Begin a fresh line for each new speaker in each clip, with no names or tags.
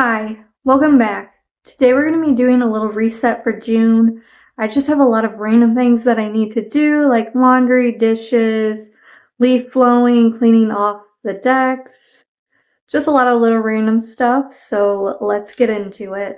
Hi, welcome back. Today we're going to be doing a little reset for June. I just have a lot of random things that I need to do, like laundry, dishes, leaf blowing, cleaning off the decks, just a lot of little random stuff, so let's get into it.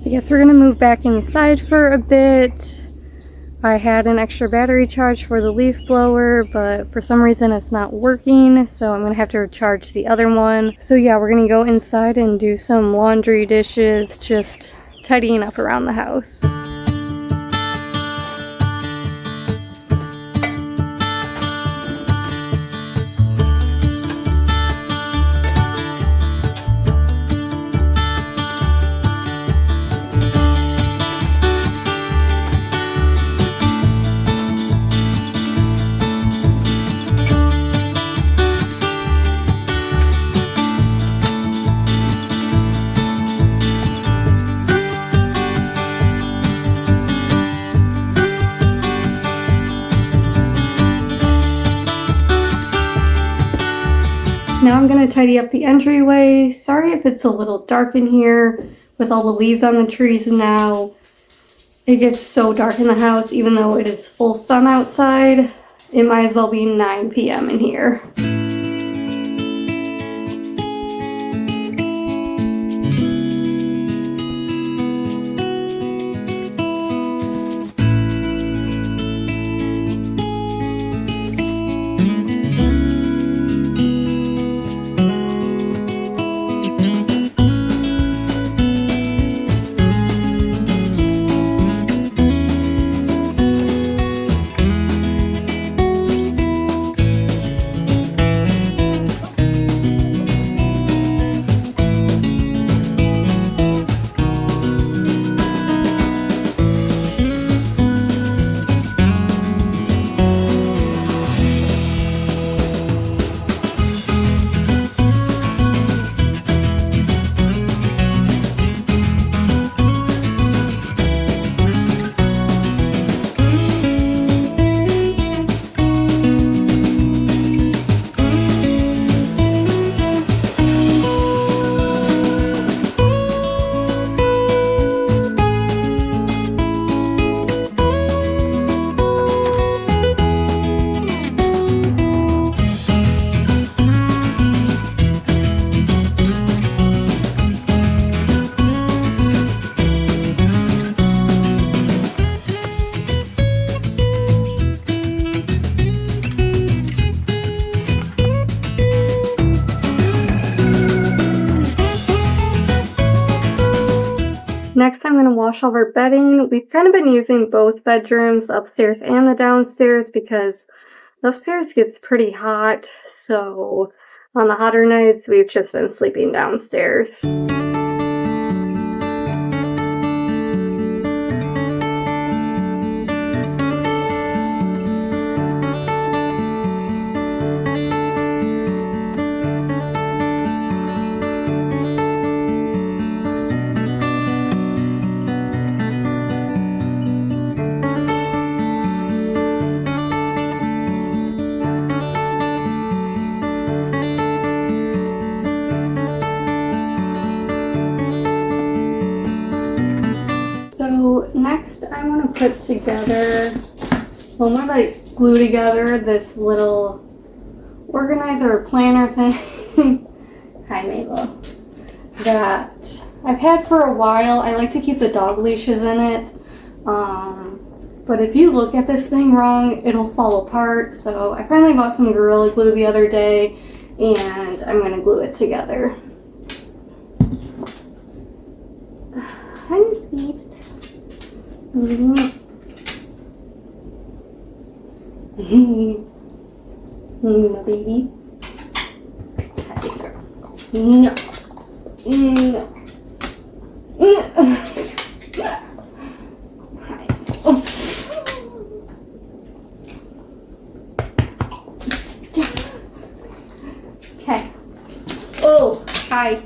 I guess we're going to move back inside for a bit. I had an extra battery charge for the leaf blower, but for some reason it's not working, so I'm going to have to recharge the other one. So yeah, we're going to go inside and do some laundry, dishes, just tidying up around the house. Now I'm going to tidy up the entryway. Sorry if it's a little dark in here with all the leaves on the trees now. It gets so dark in the house even though it is full sun outside. It might as well be 9 p.m. in here. Next, I'm going to wash all our bedding. We've kind of been using both bedrooms, upstairs and the downstairs, because the upstairs gets pretty hot, so On the hotter nights, we've just been sleeping downstairs. So next I want to put together, well, I'm going to glue together this little organizer or planner thing. Hi Mabel. That I've had for a while. I like to keep the dog leashes in it. But if you look at this thing wrong, it'll fall apart. So I finally bought some Gorilla Glue the other day and I'm going to glue it together. Hi, sweet. My baby. Happy girl. No. No. Okay. Oh, hi.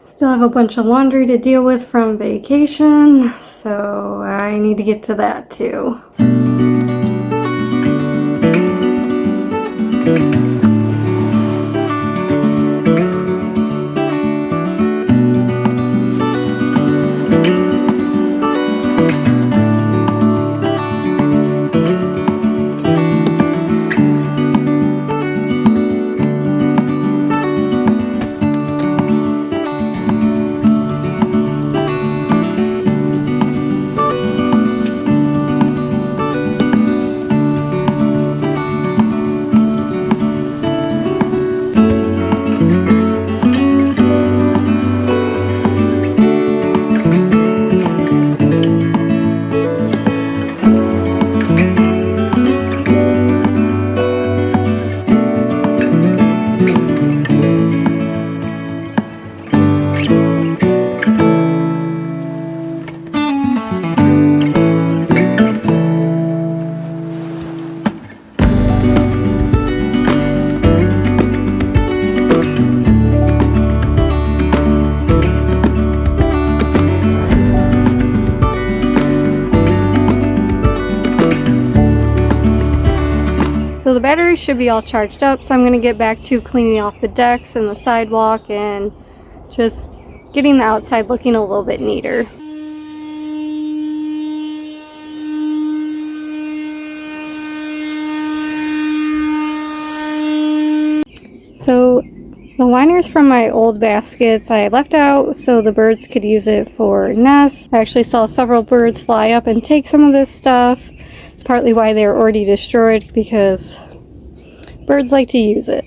Still have a bunch of laundry to deal with from vacation, so I need to get to that too. So the battery should be all charged up, so I'm going to get back to cleaning off the decks and the sidewalk and just getting the outside looking a little bit neater. So the liners from my old baskets I left out so the birds could use it for nests. I actually saw several birds fly up and take some of this stuff. It's partly why they were already destroyed, because birds like to use it.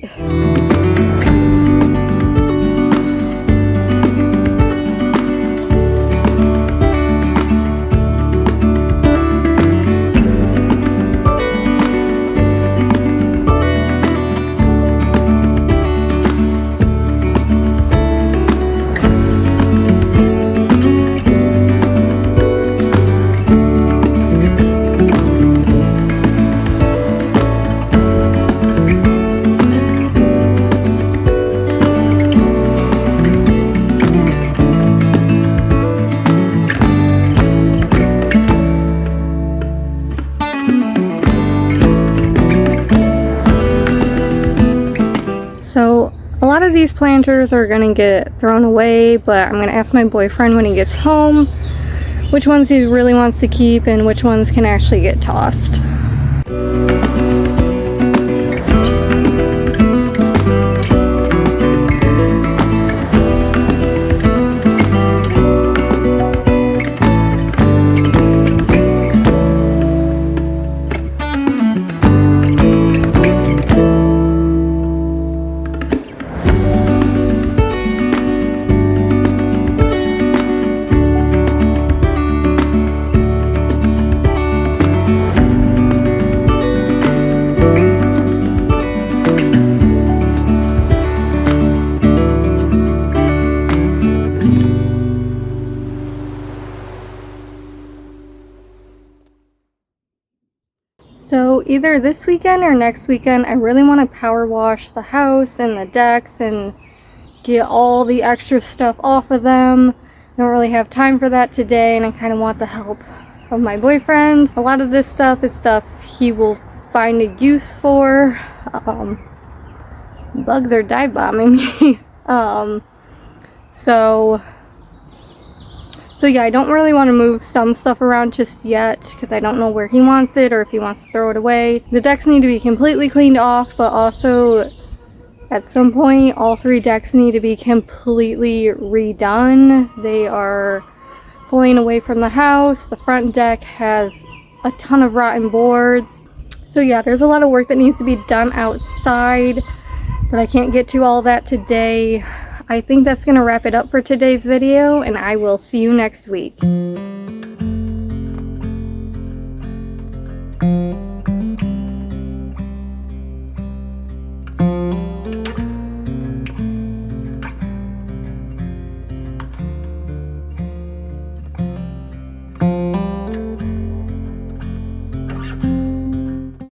So a lot of these planters are gonna get thrown away, but I'm gonna ask my boyfriend when he gets home which ones he really wants to keep and which ones can actually get tossed. So either this weekend or next weekend, I really want to power wash the house and the decks and get all the extra stuff off of them. I don't really have time for that today, and I kind of want the help of my boyfriend. A lot of this stuff is stuff he will find a use for. Bugs are dive bombing me. So yeah, I don't really want to move some stuff around just yet because I don't know where he wants it or if he wants to throw it away. The decks need to be completely cleaned off, but also at some point all 3 decks need to be completely redone. They are pulling away from the house. The front deck has a ton of rotten boards. So yeah, there's a lot of work that needs to be done outside, but I can't get to all that today. I think that's going to wrap it up for today's video, and I will see you next week.